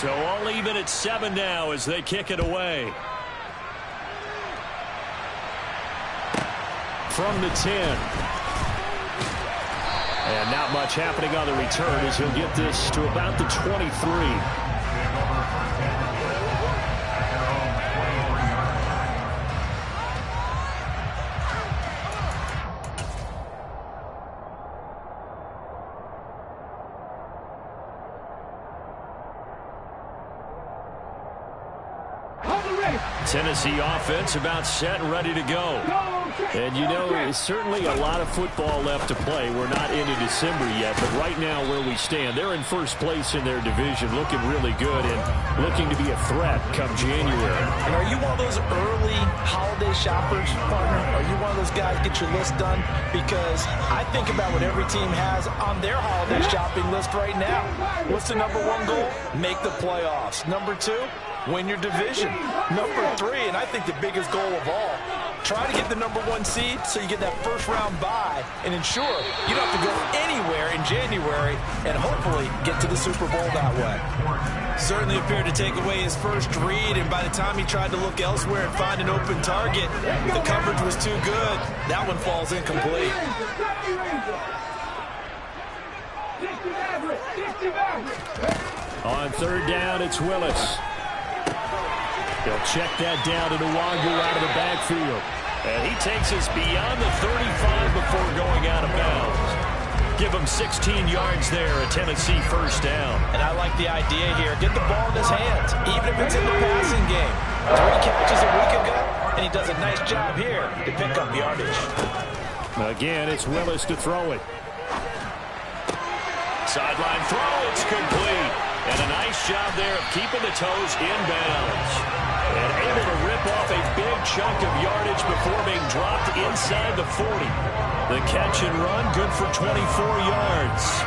So all even at 7 now as they kick it away. From the 10. And not much happening on the return as he'll get this to about the 23. Tennessee offense about set and ready to go. And you know, there's certainly a lot of football left to play. We're not into December yet, but right now where we stand, they're in first place in their division, looking really good and looking to be a threat come January. And are you one of those early holiday shoppers, partner? Are you one of those guys get your list done? Because I think about what every team has on their holiday shopping list right now. What's the number one goal? Make the playoffs. Number two, win your division. Number three, and I think the biggest goal of all, try to get the number one seed so you get that first round bye and ensure you don't have to go anywhere in January and hopefully get to the Super Bowl that way. Certainly appeared to take away his first read, and by the time he tried to look elsewhere and find an open target, the coverage was too good. That one falls incomplete. On third down, it's Willis. They'll check that down to Nwangu out of the backfield. And he takes us beyond the 35 before going out of bounds. Give him 16 yards there, a Tennessee first down. And I like the idea here. Get the ball in his hands, even if it's in the passing game. 3 catches a week ago, and he does a nice job here to pick up yardage. Again, it's Willis to throw it. Sideline throw, it's complete. And a nice job there of keeping the toes in bounds. And able to rip off a big chunk of yardage before being dropped inside the 40. The catch and run, good for 24 yards.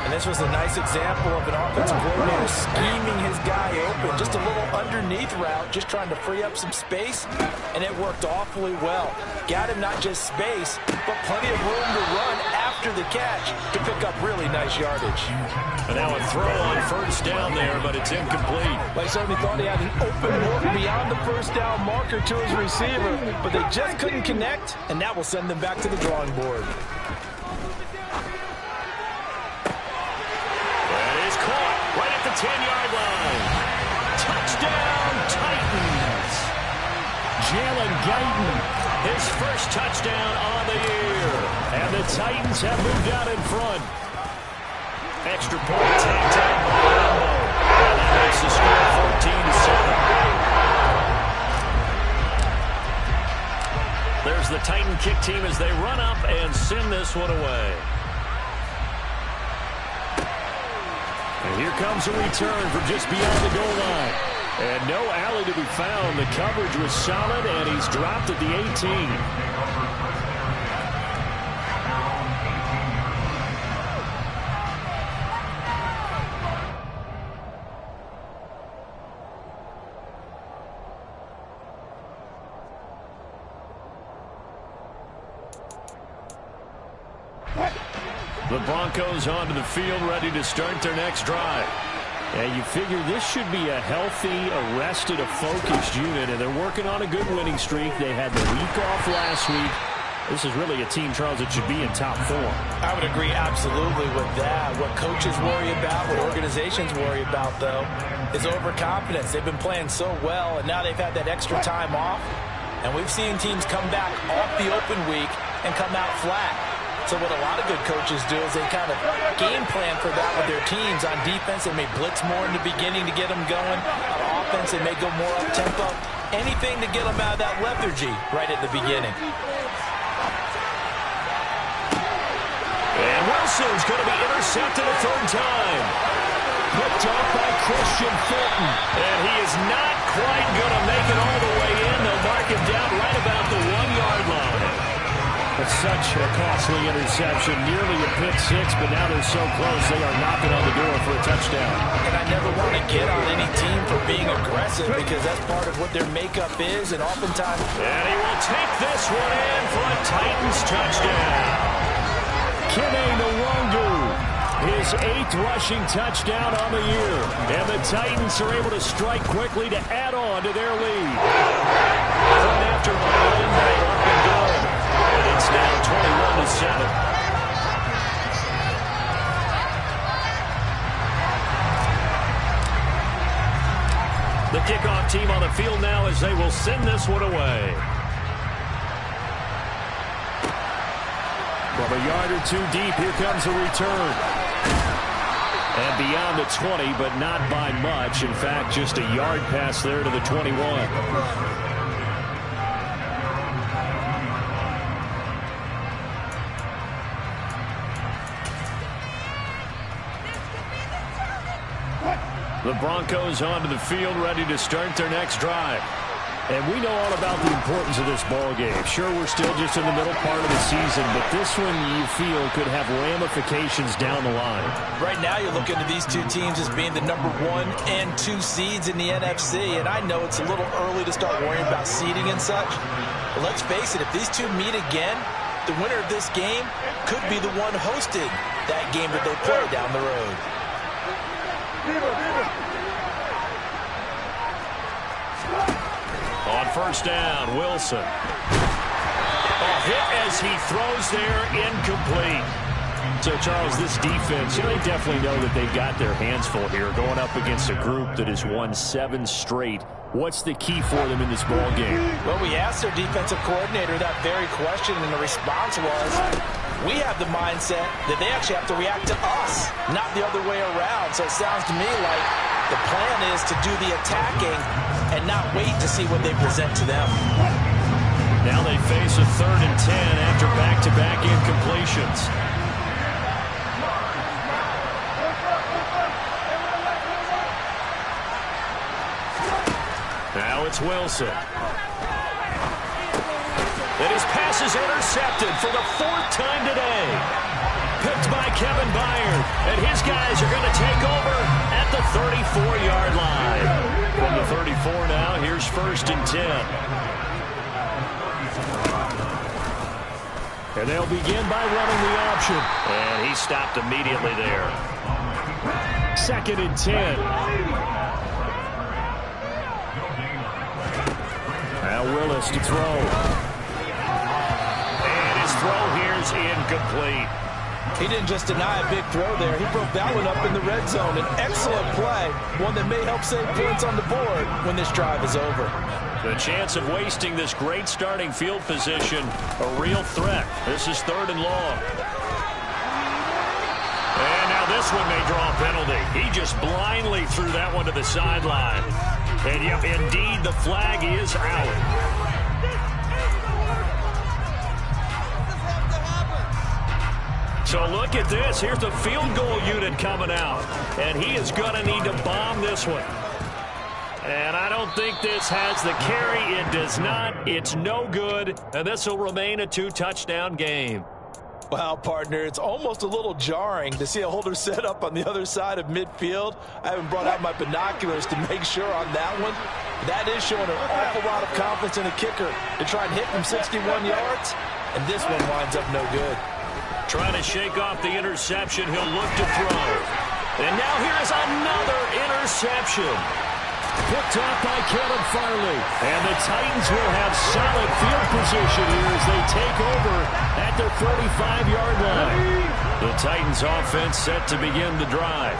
And this was a nice example of an offensive coordinator scheming his guy open. Just a little underneath route, just trying to free up some space, and it worked awfully well. Got him not just space, but plenty of room to run after the catch to pick up really nice yardage. And now a throw on first down there, but it's incomplete. They certainly thought he had an open look beyond the first down marker to his receiver, but they just couldn't connect, and that will send them back to the drawing board. Right at the 10-yard line. Touchdown, Titans. Jalen Guyton, his first touchdown on the year. And the Titans have moved out in front. Extra point tagged down by Lambo. And that makes the score 14-7. There's the Titan kick team as they run up and send this one away. And here comes a return from just beyond the goal line. And no alley to be found. The coverage was solid, and he's dropped at the 18. The Broncos onto the field, ready to start their next drive. And you figure this should be a healthy, arrested, a focused unit, and they're working on a good winning streak. They had the week off last week. This is really a team, Charles, that should be in top form. I would agree absolutely with that. What coaches worry about, what organizations worry about, though, is overconfidence. They've been playing so well, and now they've had that extra time off. And we've seen teams come back off the open week and come out flat. So what a lot of good coaches do is they kind of game plan for that with their teams. On defense, they may blitz more in the beginning to get them going. On offense, they may go more up-tempo. Anything to get them out of that lethargy right at the beginning. And Wilson's going to be intercepted a third time. Picked up by Christian Fulton. And he is not quite going to make it all the way in. They'll mark him down right about the 1-yard line. It's such a costly interception, nearly a pick six, but now they're so close they are knocking on the door for a touchdown. And I never want to get on any team for being aggressive because that's part of what their makeup is, and oftentimes... And he will take this one in for a Titans touchdown. Kene Nwangu. His 8th rushing touchdown on the year. And the Titans are able to strike quickly to add on to their lead. Front after by Linday up and good. And it's now 21-7. The kickoff team on the field now as they will send this one away. From a yard or two deep, here comes a return. And beyond the 20, but not by much. In fact, just a yard pass there to the 21. The Broncos onto the field, ready to start their next drive. And we know all about the importance of this ball game. Sure, we're still just in the middle part of the season, but this one you feel could have ramifications down the line. Right now you're looking at these two teams as being the number 1 and 2 seeds in the NFC, and I know it's a little early to start worrying about seeding and such, but let's face it, if these two meet again, the winner of this game could be the one hosting that game that they play down the road. On first down, Wilson. A hit as he throws there, incomplete. So, Charles, this defense, they definitely know that they've got their hands full here, going up against a group that has won 7 straight. What's the key for them in this ball game? Well, we asked their defensive coordinator that very question, and the response was, we have the mindset that they actually have to react to us, not the other way around. So it sounds to me like the plan is to do the attacking and not wait to see what they present to them. Now they face a 3rd and 10 after back-to-back incompletions. Now it's Wilson. And his pass is intercepted for the 4th time today. Picked by Kevin Byard. And his guys are going to take over at the 34-yard line. From the 34 now, here's 1st and 10. And they'll begin by running the option. And he stopped immediately there. 2nd and 10. Now Willis to throw. Throw here's incomplete. He didn't just deny a big throw there. He broke that one up in the red zone. An excellent play. One that may help save points on the board when this drive is over. The chance of wasting this great starting field position, a real threat. This is 3rd and long. And now this one may draw a penalty. He just blindly threw that one to the sideline. And yep, indeed, the flag is out. So look at this. Here's the field goal unit coming out. And he is going to need to bomb this one. And I don't think this has the carry. It does not. It's no good. And this will remain a 2-touchdown game. Well, partner, it's almost a little jarring to see a holder set up on the other side of midfield. I haven't brought out my binoculars to make sure on that one. That is showing an awful lot of confidence in the kicker to try and hit from 61 yards. And this one winds up no good. Trying to shake off the interception. He'll look to throw. And now here is another interception. Picked off by Caleb Farley. And the Titans will have solid field position here as they take over at their 45-yard line. The Titans offense set to begin the drive.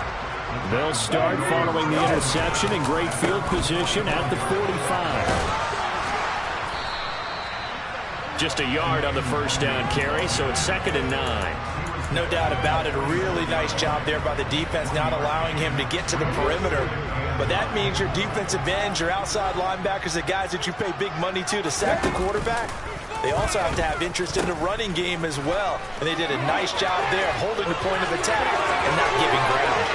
They'll start following the interception in great field position at the 45. Just a yard on the first down carry, so it's 2nd and 9. No doubt about it. A really nice job there by the defense, not allowing him to get to the perimeter. But that means your defensive ends, your outside linebackers, the guys that you pay big money to sack the quarterback, they also have to have interest in the running game as well. And they did a nice job there of holding the point of attack and not giving ground.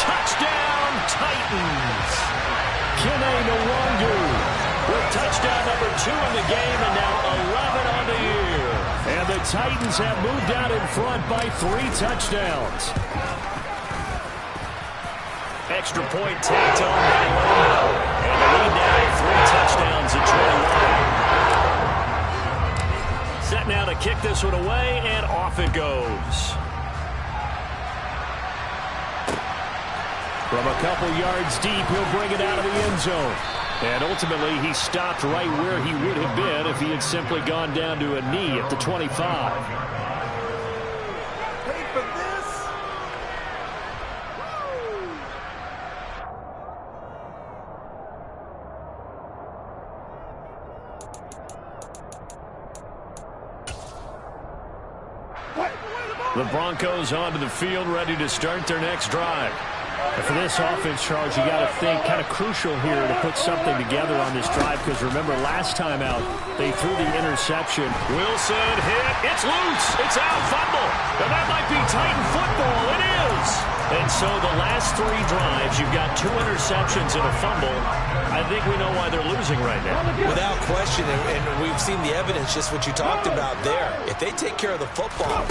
Touchdown, Titans! Kene Nwangu with touchdown number 2 in the game, and now 11 on the year. And the Titans have moved out in front by 3 touchdowns. Extra point tacked on by Longo. And the lead now 3 touchdowns at 21. Set set now to kick this one away, and off it goes. From a couple yards deep, he'll bring it out of the end zone. And ultimately, he stopped right where he would have been if he had simply gone down to a knee at the 25. The Broncos onto the field, ready to start their next drive. And for this offense, Charles, you got to think kind of crucial here to put something together on this drive, because remember last time out they threw the interception. Wilson hit. It's loose. It's out. Fumble. And that might be Titan football. It is. And so the last three drives, you've got 2 interceptions and a fumble. I think we know why they're losing right now. Without question, and we've seen the evidence, just what you talked about there. If they take care of the football,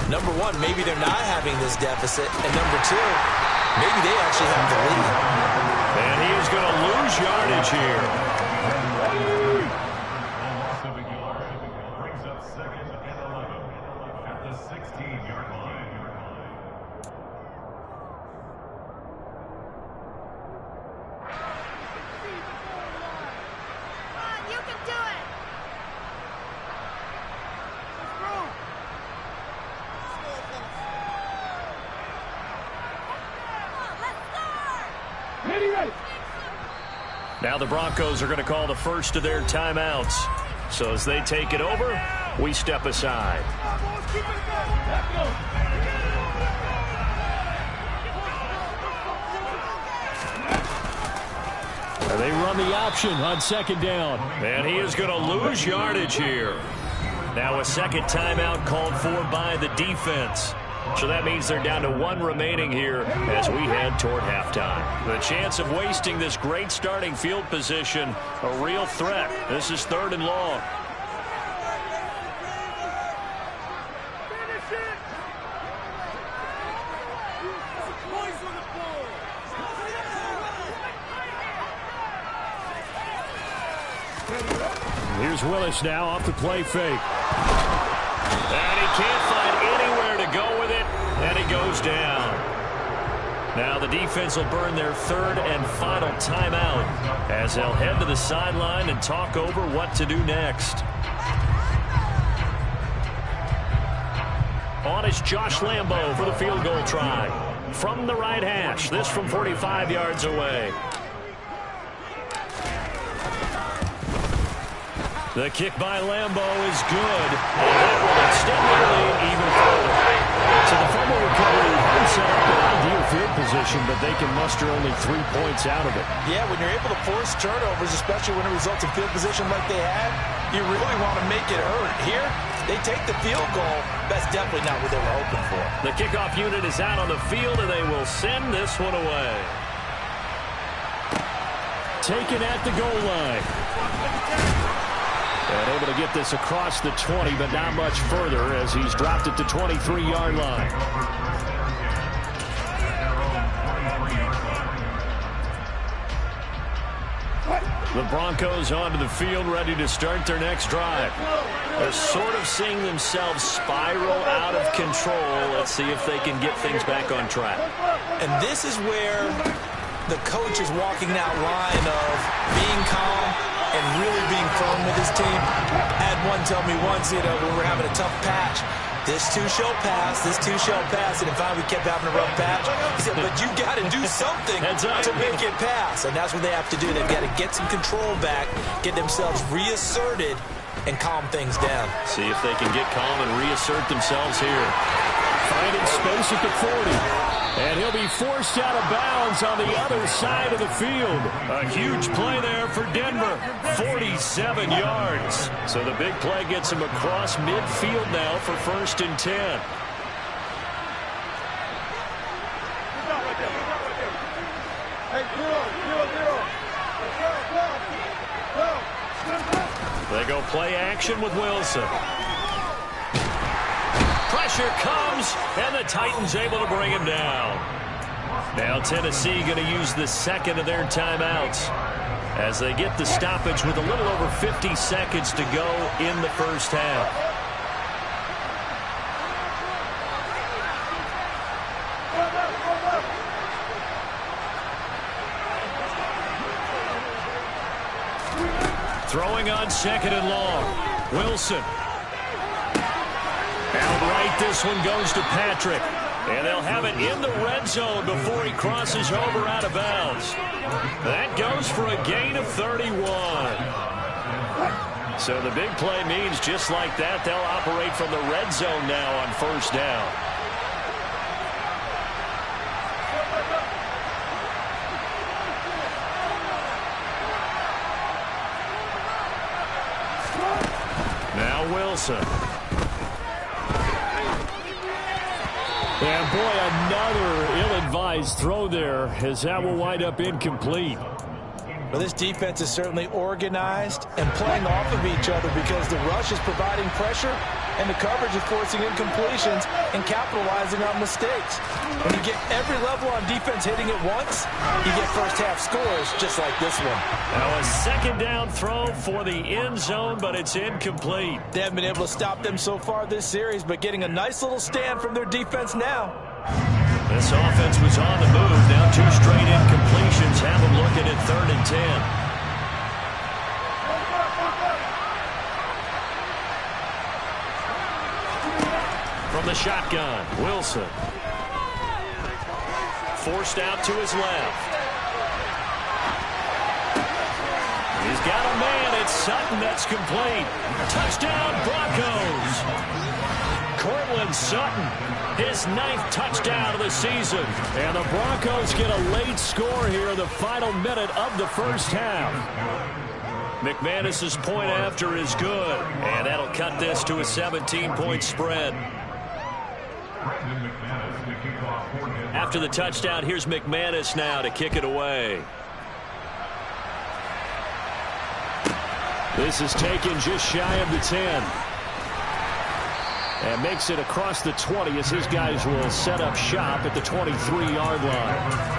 number one, maybe they're not having this deficit. And number two, maybe they actually have the lead. And he is going to lose yardage here. Loss of a yard brings up 2nd and 11 at the 16-yard line. You can do it. Now the Broncos are going to call the first of their timeouts. So as they take it over, we step aside. And they run the option on 2nd down. And he is going to lose yardage here. Now a second timeout called for by the defense. So that means they're down to 1 remaining here as we head toward halftime. The chance of wasting this great starting field position, a real threat. This is 3rd and long. Here's Willis now off the play fake. And he can't find anywhere to go with it, and he goes down. Now the defense will burn their 3rd and final timeout as they'll head to the sideline and talk over what to do next. On is Josh Lambo for the field goal try. From the right hash, this from 45 yards away. The kick by Lambo is good, and that will extend their lead even further. So the fumble recovery has set up an ideal field position, but they can muster only 3 points out of it. Yeah, when you're able to force turnovers, especially when it results in field position like they had, you really want to make it hurt. Here, they take the field goal. That's definitely not what they were hoping for. The kickoff unit is out on the field, and they will send this one away. Taken at the goal line. And able to get this across the 20, but not much further as he's dropped it to 23-yard line. The Broncos onto the field, ready to start their next drive. They're sort of seeing themselves spiral out of control. Let's see if they can get things back on track. And this is where the coach is walking that line of being calm and really being firm with his team. I had one tell me once, when we're having a tough patch, this too shall pass, this too shall pass, and if we kept having a rough patch, he said, but you got to do something to make it pass, and that's what they have to do. They've got to get some control back, get themselves reasserted, and calm things down. See if they can get calm and reassert themselves here. Finding space at the 40. And he'll be forced out of bounds on the other side of the field. A huge play there for Denver. 47 yards. So the big play gets him across midfield now for 1st and 10. They go play action with Wilson. Pressure comes, and the Titans able to bring him down. Now Tennessee going to use the 2nd of their timeouts as they get the stoppage with a little over 50 seconds to go in the 1st half. Throwing on 2nd and long. Wilson. Outright, this one goes to Patrick. And they'll have it in the red zone before he crosses over out of bounds. That goes for a gain of 31. So the big play means just like that, they'll operate from the red zone now on 1st down. Now Wilson. And boy, another ill-advised throw there, as that will wind up incomplete. Well, this defense is certainly organized and playing off of each other because the rush is providing pressure and the coverage is forcing incompletions and capitalizing on mistakes. When you get every level on defense hitting it once, you get first-half scores just like this one. Now a 2nd down throw for the end zone, but it's incomplete. They haven't been able to stop them so far this series, but getting a nice little stand from their defense now. This offense was on the move. Now 2 straight incompletions have them looking at 3rd and 10. From the shotgun, Wilson. Forced out to his left. He's got a man. It's Sutton. That's complete. Touchdown, Broncos. Cortland Sutton, his 9th touchdown of the season. And the Broncos get a late score here in the final minute of the 1st half. McManus's point after is good. And that'll cut this to a 17-point spread. After the touchdown, here's McManus now to kick it away. This is taken just shy of the 10. And makes it across the 20 as his guys will set up shop at the 23-yard line.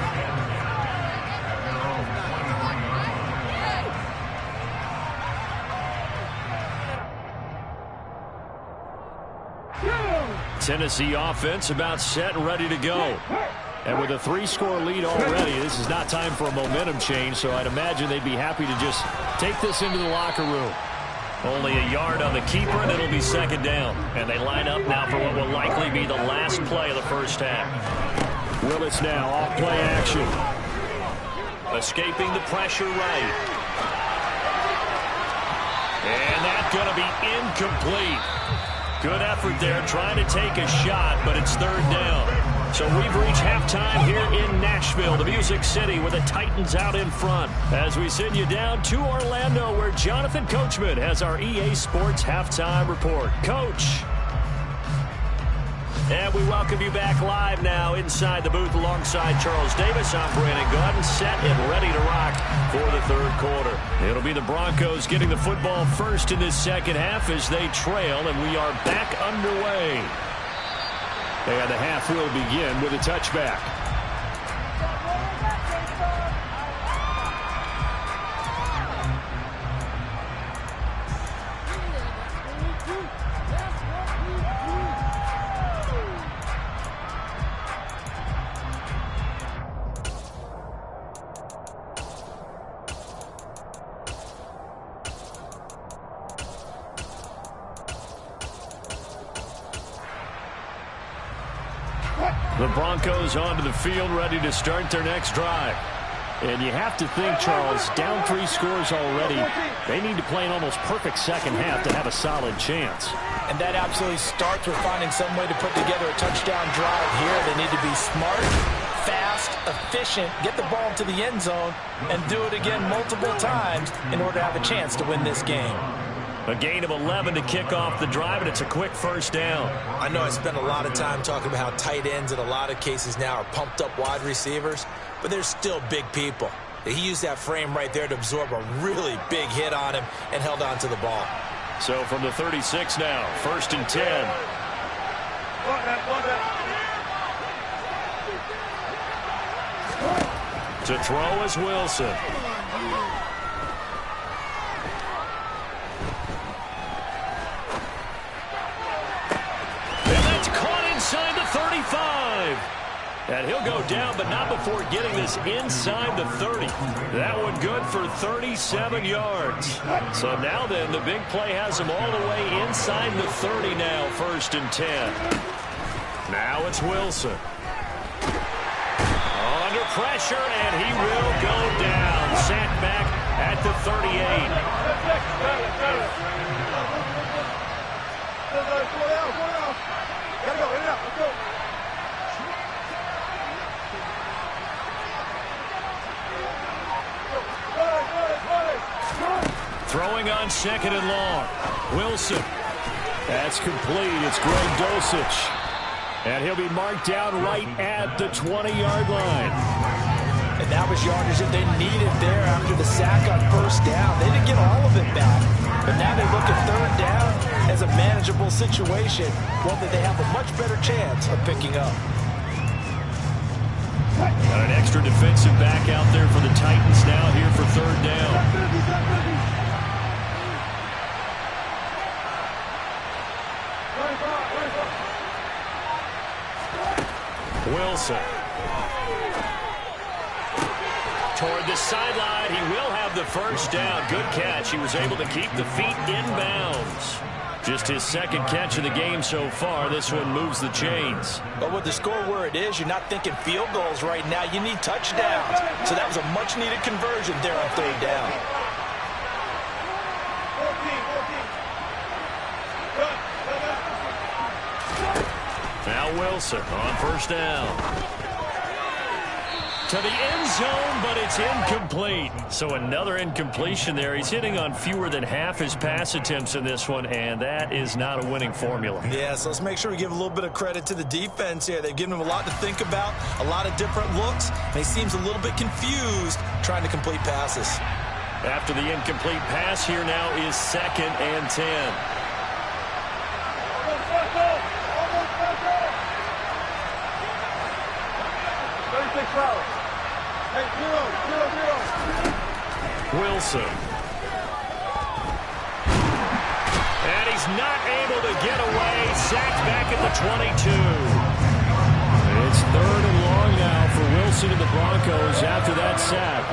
Tennessee offense about set and ready to go. And with a 3-score lead already, this is not time for a momentum change, so I'd imagine they'd be happy to just take this into the locker room. Only a yard on the keeper, and it'll be 2nd down. And they line up now for what will likely be the last play of the 1st half. Willis now off play action. Escaping the pressure right. And that's going to be incomplete. Good effort there, trying to take a shot, but it's 3rd down. So we've reached halftime here in Nashville, the Music City, with the Titans out in front. As we send you down to Orlando, where Jonathan Coachman has our EA Sports halftime report. Coach. And we welcome you back live now inside the booth alongside Charles Davis. I'm Brandon Gordon, set and ready to rock for the 3rd quarter. It'll be the Broncos getting the football first in this 2nd half as they trail, and we are back underway. And the half will begin with a touchback. The Broncos onto the field, ready to start their next drive. And you have to think, Charles, down 3 scores already. They need to play an almost perfect 2nd half to have a solid chance. And that absolutely starts with finding some way to put together a touchdown drive here. They need to be smart, fast, efficient, get the ball to the end zone, and do it again multiple times in order to have a chance to win this game. A gain of 11 to kick off the drive, and it's a quick 1st down. I know I spent a lot of time talking about how tight ends in a lot of cases now are pumped up wide receivers, but they're still big people. He used that frame right there to absorb a really big hit on him and held on to the ball. So from the 36 now, 1st and 10. To throw is Wilson. And that's caught inside the 35. And he'll go down, but not before getting this inside the 30. That one good for 37 yards. So now then, the big play has him all the way inside the 30 now, 1st and 10. Now it's Wilson. Under pressure, and he will go down. Sacked back at the 38. Throwing on 2nd and long. Wilson. That's complete. It's Greg Dulcich. And he'll be marked down right at the 20-yard line. And that was yardage that they needed there after the sack on 1st down. They didn't get all of it back. But now they look at 3rd down as a manageable situation, one that they have a much better chance of picking up. Got an extra defensive back out there for the Titans now here for 3rd down. Wilson. Toward the sideline. He will have the 1st down. Good catch. He was able to keep the feet in bounds. Just his 2nd catch of the game so far. This one moves the chains. But with the score where it is, you're not thinking field goals right now. You need touchdowns. So that was a much-needed conversion there on 3rd down. Now Wilson on 1st down. To the end zone, but it's incomplete. So another incompletion there. He's hitting on fewer than half his pass attempts in this one, and that is not a winning formula. Yeah, so let's make sure we give a little bit of credit to the defense here. They've given him a lot to think about, a lot of different looks, and he seems a little bit confused trying to complete passes. After the incomplete pass, here now is 2nd and 10. Wilson. And he's not able to get away. Sacked back at the 22. It's 3rd and long now for Wilson and the Broncos after that sack.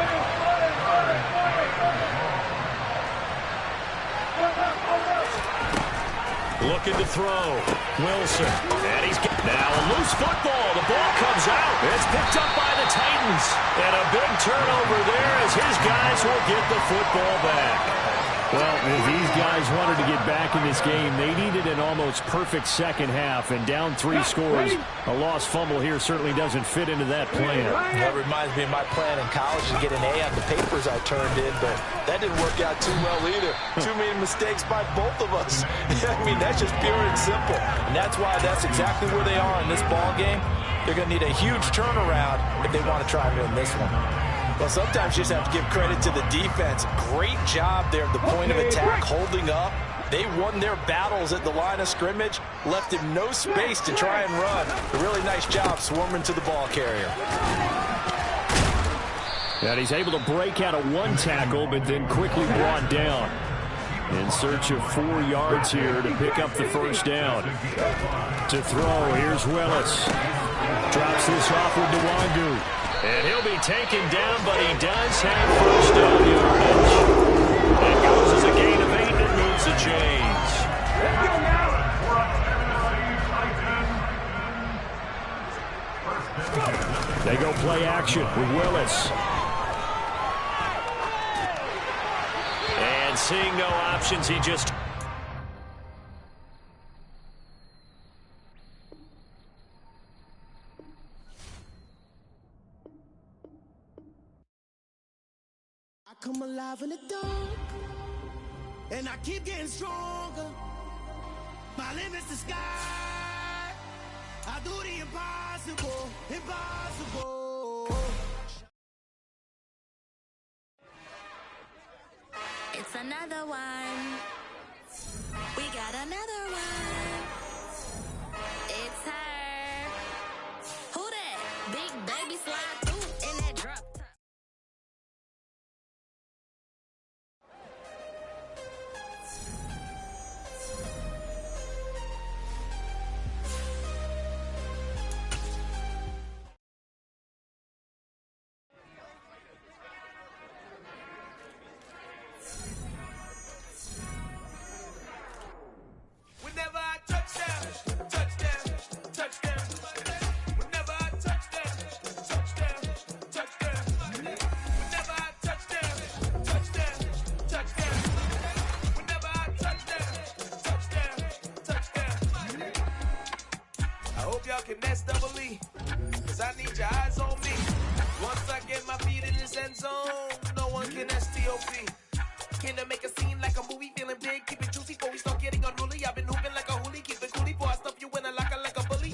Looking to throw. Wilson. And he's now a loose football. The ball comes out. It's picked up by the Titans. And a big turnover there as his guys will get the football back. Well, if these guys wanted to get back in this game, they needed an almost perfect 2nd half. And down 3 scores, a lost fumble here certainly doesn't fit into that plan. That reminds me of my plan in college to get an A on the papers I turned in, but that didn't work out too well either. Too many mistakes by both of us. I mean, that's just pure and simple. And that's why that's exactly where they are in this ball game. They're going to need a huge turnaround if they want to try and win this one. Well, sometimes you just have to give credit to the defense. Great job there at the point of attack, holding up. They won their battles at the line of scrimmage, left him no space to try and run. A really nice job swarming to the ball carrier. And he's able to break out of 1 tackle, but then quickly brought down. In search of 4 yards here to pick up the 1st down. To throw, here's Willis. Drops this off with Nwangu. And he'll be taken down, but he does have 1st down yardage. That goes as a gain of 8 and moves the chains. They go play action with Willis. And seeing no options, he just... I come alive in the dark, and I keep getting stronger. My limit's the sky. I do the impossible, impossible. It's another one. We got another one. It's her. Who that? Big baby slide through in that drop. finesse double E. Cause I need your eyes on me. Once I get my feet in this end zone, no one can STOP. Can I make a scene like a movie, feeling big, keep it juicy before we start getting unruly. I've been hooping like a hoolie, keep it coolie before I stuff you in a locker like a bully.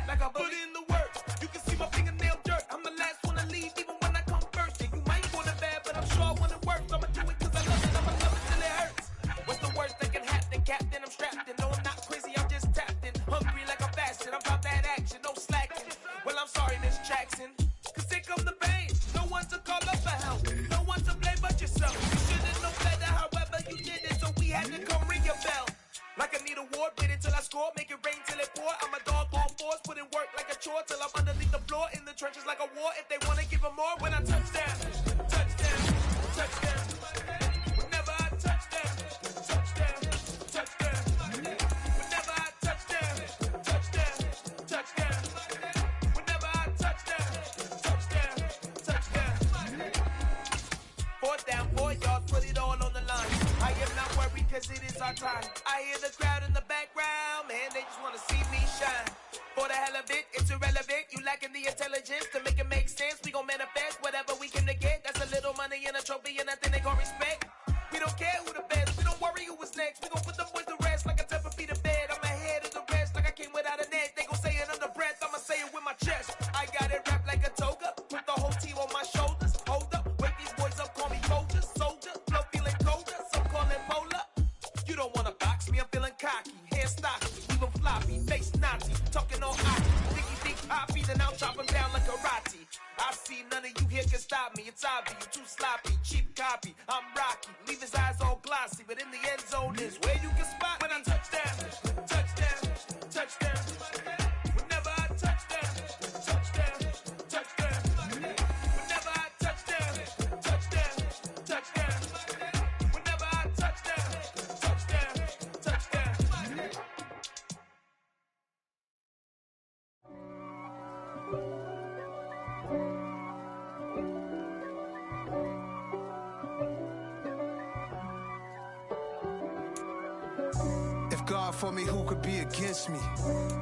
Like a bully. Put in the work, you can see my fingernail dirt. I'm the last one to leave, even when I come first. Yeah, you might want it bad, but I'm sure when it works, I'ma do it cause I love it, I'ma love it till it hurts. What's the worst that can happen, Captain? I'm strapped in, no I'm not crazy, I'm just tapped in. Hungry like I'm fasting, I'm about that action, no slacking. Well, I'm sorry, Miss Jackson, cause here come the pain. No one to call up for help, no one to blame but yourself. You should've known better, however you did it, so we had to come ring your bell. Like I need a ward, wait until I score, make it rain till it pour. I'm a dog on force, put in work like a chore till I'm underneath the floor, in the trenches like a war. If they wanna give them more, when I touch them, touch them, touch them. Whenever I touch them, touch them, touch them. Whenever I touch them, touch them, touch them. Whenever I touch them, touch them, touch them. 4th down, 4 yards, put it all on the line. I am not worried cause it is our time. I hear the crowd in the background, man, they just wanna see me shine. For the hell of it, it's irrelevant. You lacking the intelligence to make it make sense. We gon' manifest whatever we came to get. That's a little money and a trophy and nothing they gon' respect. We don't care who the best, we don't worry who was next. We gon' put the boys to rest like a 10 feet of bed. I'm ahead of the rest like I came without a net. They gon' say it under breath, I'ma say it with my chest. I got it wrapped like a toga, put the whole team on my shoulders. Hold up, wake these boys up, call me Folger, soldier. Flow feeling colder, some call it polar. You don't wanna box me, I'm feeling cocky. Hair stocky, even floppy, face Nazi. Talking all hockey, big poppy, then I'll chop him down like karate. I see none of you here can stop me. It's obvious, you too sloppy, cheap copy. I'm Rocky, leave his eyes all glossy, but in the end zone is where you can spot when I touch them, touch them, touch them. Whenever I touch them, touch them, touch them. Whenever I touch them, touch them, touch them. Whenever I touch them, touch them, touch them. If God for me, who could be against me?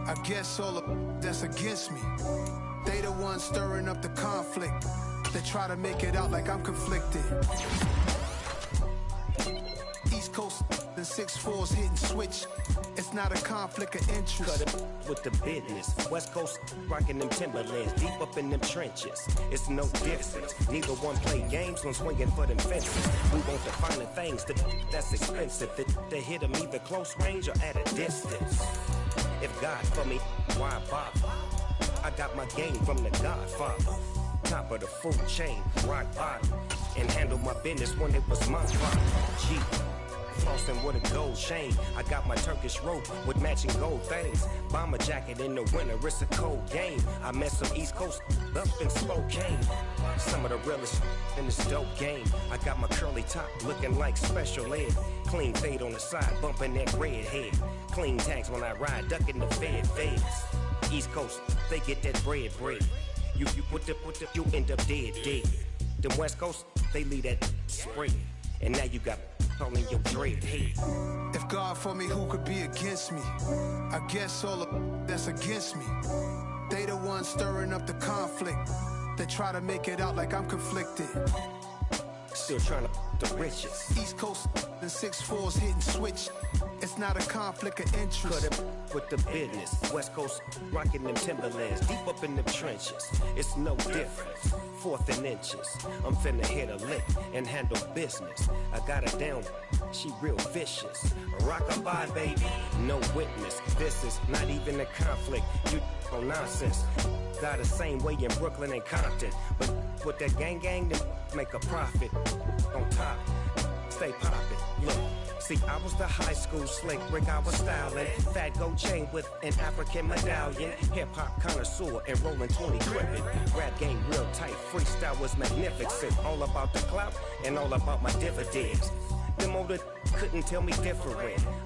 I guess all of that's against me. They the ones stirring up the conflict. They try to make it out like I'm conflicted. East Coast and 6'4's hitting switch. It's not a conflict of interest. Cut it with the business. West Coast rocking them Timberlands, deep up in them trenches. It's no difference. Neither one play games when swinging for them fences. We want the finer things that's expensive. They hit them either close range or at a distance. If God for me, why bother? I got my game from the Godfather. Top of the food chain, rock bottom. And handle my business when it was my father. G. Flossing with a gold chain. I got my Turkish rope with matching gold things. Bomber jacket in the winter, it's a cold game. I met some East Coast up in Spokane. Some of the realest in this dope game. I got my curly top looking like special ed. Clean fade on the side, bumping that red head. Clean tags when I ride, ducking the feds. East Coast, they get that bread. You you end up dead. Them West Coast, they leave that spread. And now you got all in your dread head. If God for me, who could be against me? I guess all of that's against me. They the ones stirring up the conflict. They try to make it out like I'm conflicted. Still trying to the riches. East Coast and 6'4's hitting switch. It's not a conflict of interest. Cut it with the business. West Coast rocking them Timberlands, deep up in them trenches. It's no difference. 4th and inches. I'm finna hit a lick and handle business. I got her down, she real vicious. Rock-a-bye, baby, no witness. This is not even a conflict. You on nonsense. Got the same way in Brooklyn and Compton. But with that gang, then make a profit. On top, stay poppin'. Look. See, I was the high school slick Rick, I was styling. Fat gold chain with an African medallion. Hip-hop connoisseur and rolling 20 gripping. Rap game real tight, freestyle was magnificent. All about the clout and all about my dividends. Them older couldn't tell me different.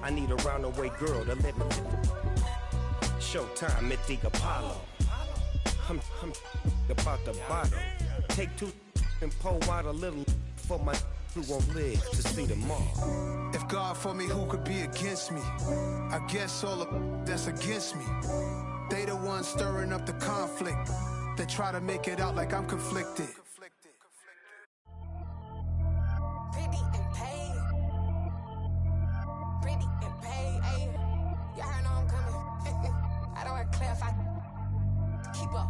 I need a roundaway girl to live with. Showtime at the Apollo. I'm about the bottle. Take 2 and pour out a little for my who won't live to see tomorrow. If God for me, who could be against me? I guess all of that's against me. They the ones stirring up the conflict. They try to make it out like I'm conflicted. Pretty and paid. Pretty and paid, ayy. Y'all heard I'm coming. I don't want to clarify. Keep up.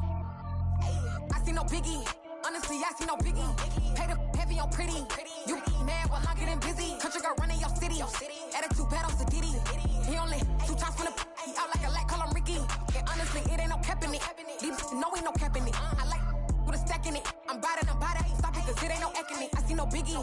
Ayy. I see no biggie. Honestly, I see no biggie. Pay the heavy on pretty. You mad while I'm getting busy. Country girl running your city. Attitude bad on Diddy. He only 2 times from the he out like a light, call him Ricky. And honestly, it ain't no cap in it. These no ain't no cap in it. I like with a stack in it. I'm bad. Stop it, cause it ain't no eck in it. I see no biggie.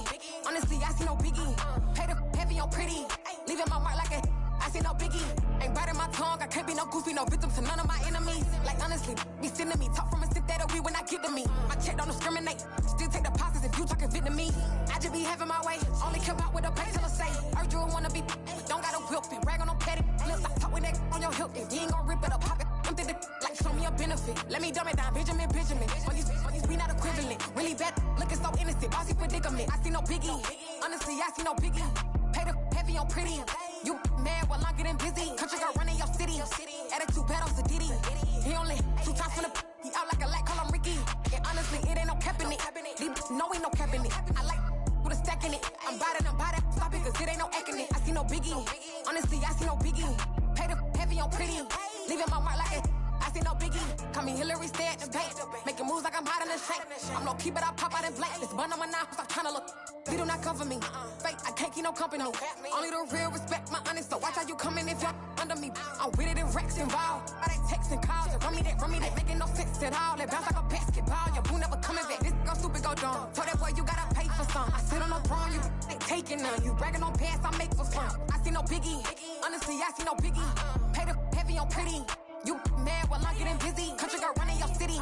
Honestly, I see no biggie. Pay the heavy on pretty. Leaving my mark like a I see no biggie. Ain't biting my tongue. I can't be no goofy, no victim to none of my enemies. Like honestly, be sending me talk from a sit that we when I get to me. My check don't discriminate. Still take deposits if you talking Vietnamese. I just be having my way. Only come out with a pay till I say. Heard you wanna be, don't gotta whip it. Brag on no petty. Look, I talk with that on your hip. If you ain't gon' rip it up, pop it. I'm the like show me a benefit. Let me dumb it down, Benjamin. All these we not equivalent. Really bad, looking so innocent. Bossy predicament. I see no biggie. Honestly, I see no biggie. Pay the heavy on pretty. You mad while I'm getting busy. Country girl running your city. Attitude bad on Diddy. He only 2 times from the he out like a light, call him Ricky. And honestly, it ain't no cap in it. No ain't no cap in it. I like with a stack in it. I'm bad. Stop it, cause it ain't no eck in it. I see no biggie. Honestly, I see no biggie. Pay the heavy on pretty. Leaving my mark like it. I see no biggie. Call me Hillary, stay at the bank. Making moves like I'm hiding the shank. I'm no keep it, I pop out in blank. This bun on my knife, stop trying to look. You do not come for me. Fake, I can't keep no company. Only the real respect my honest. So watch how you coming if you're under me. I'm with it and Rex involved. I they texting calls and run me that making no sense at all. They bounce like a basketball. Your boo never coming back. This go stupid, go dumb. Told that boy you gotta pay for some. I sit on the throne, you they taking none. You bragging on pants, I make for fun. I see no biggie. Honestly, I see no biggie. Pay the heavy on pretty. You mad while I'm getting busy. Country girl running your city.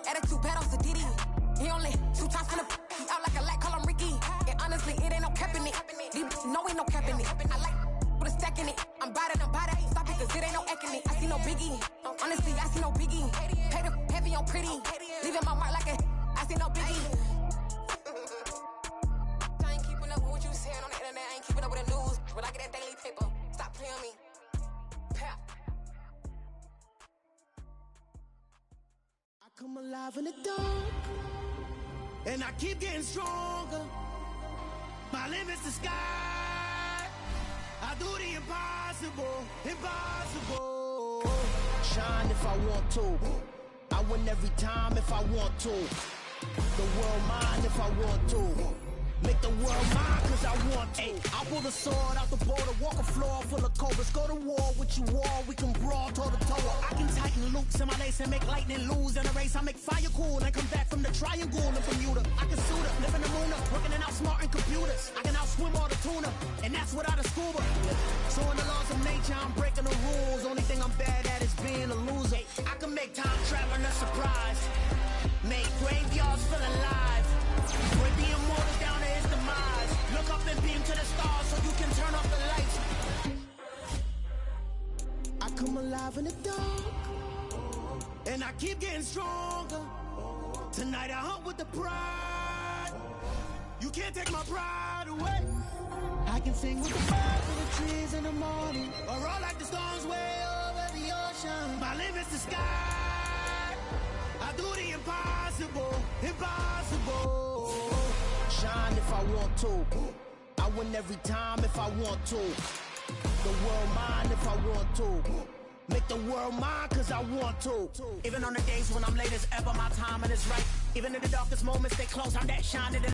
Attitude bad on Diddy. He only 2 times from the he out like a light, call him Ricky. And honestly, it ain't no cap in it. No ain't no cap in it. I like with a stack in it. I'm bad. Stop it, cause it ain't no eck in it. I see no biggie. Honestly, I see no biggie. Pay the heavy on pretty. Leaving my mark like a I see no biggie. I ain't keeping up with what you saying on the internet. I ain't keeping up with the news. But I get that daily paper. Stop playing me. Pap. I come alive in the dark, and I keep getting stronger. My limit's the sky. I do the impossible. Shine if I want to. I win every time if I want to. The world mine if I want to. Make the world mine cause I want to. I'll pull the sword out the border, walk a floor full of cobras. Go to war with you all, we can brawl toe to toe. I can tighten loops in my lace and make lightning lose in a race. I make fire cool and come back from the triangle in Bermuda. I can suit up, live in the moon up, working and outsmarting computers. I can outswim all the tuna, and that's without a scuba. So in the laws of nature, I'm breaking the rules. Only thing I'm bad at is being a loser. I can make time traveling a surprise. Make graveyards feel alive. Break the immortals down to his demise. Look up and beam to the stars so you can turn off the lights. I come alive in the dark, and I keep getting stronger. Tonight I hunt with the pride. You can't take my pride away. I can sing with the birds and the trees in the morning, or roll like the storms way over the ocean. My limit's the sky. I do the impossible. Shine if I want to. I win every time if I want to. The world mine if I want to. Make the world mine cause I want to. Even on the days when I'm late as ever, my timing is right. Even in the darkest moments, stay close. I'm that shining.